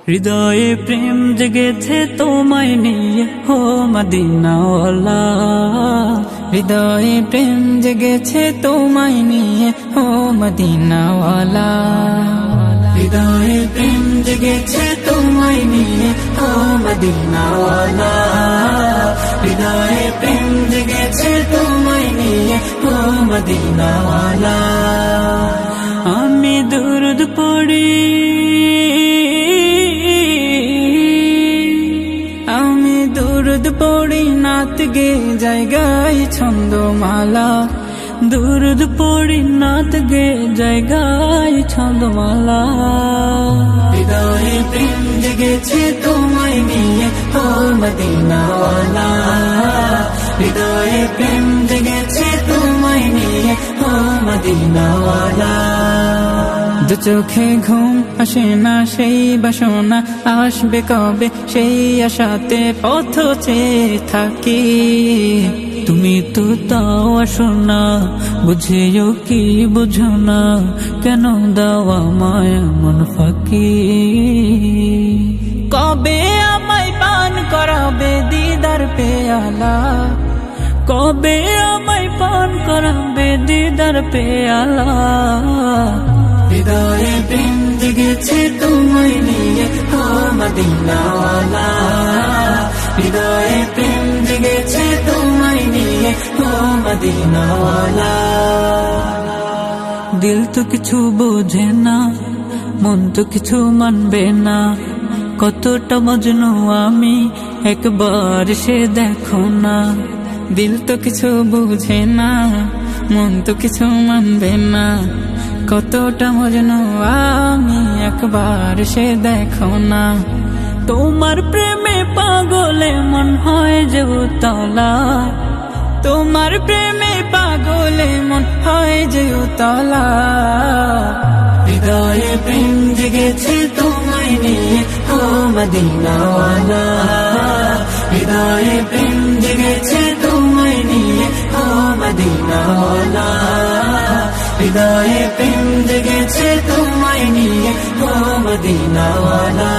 হৃদয়ে প্রেম জেগেছে তোমায় নিয়ে হো মদিনাওয়ালা। হৃদয়ে প্রেম জেগেছে তোমায় নিয়ে হো মদিনাওয়ালা। হৃদয়ে প্রেম জেগেছে তোমায় নিয়ে হো মদিনাওয়ালা। হৃদয়ে প্রেম জেগেছে তোমায় নিয়ে হো মদিনাওয়ালা। আমি দুরুদ পড়ি, দুরুদ পড়ি নাত গে জায়গায় ছন্দমালা। দুরুদ পড়ি নাত গে জায়গায় ছন্দমালা। হৃদয়ে প্রেম জেগেছে তোমায় নিয়ে হো মদিনাওয়ালা। হৃদয়ে প্রেম জেগেছে তোমায় নিয়ে হো মদিনাওয়ালা। দু চোখে ঘুম আসে না সেই বাসনা আসবে কবে সেই আশাতে পথ চেয়ে থাকি। তুমি তো তাও আসো না, বুঝেও কি বুঝো না, কেন দাওয়া মায়া মন ফাঁকি। কবে আমায় পান করাবে দিদার পেয়ালা, কবে আমায় পান করাবে দিদার পেয়ালা। হৃদয়ে প্রেম জেগেছে তোমায় নিয়ে হো মদিনাওয়ালা। হৃদয়ে প্রেম জেগেছে তোমায় নিয়ে হো মদিনাওয়ালা। দিল তো কিছু বোঝে না, মন তো কিছু মানবে না, কতটা মজনু আমি একবার সে দেখো না। দিল তো কিছু বুঝে না, মন তো কিছু মানবে না, কতটা মজনু আমি একবার সে দেখো না। তোমার প্রেমে পাগলে মন হয় যে উতলা, তোমার প্রেমে পাগলে মন হয় যে উতলা। হৃদয়ে প্রেম জেগেছে তোমায় নিয়ে হো মদিনাওয়ালা। হৃদয়ে প্রেম জেগেছে তোমায় নিয়ে হো মদিনাওয়ালা। হৃদয়ে প্রেম জেগেছে তোমায় নিয়ে হো মদিনাওয়ালা।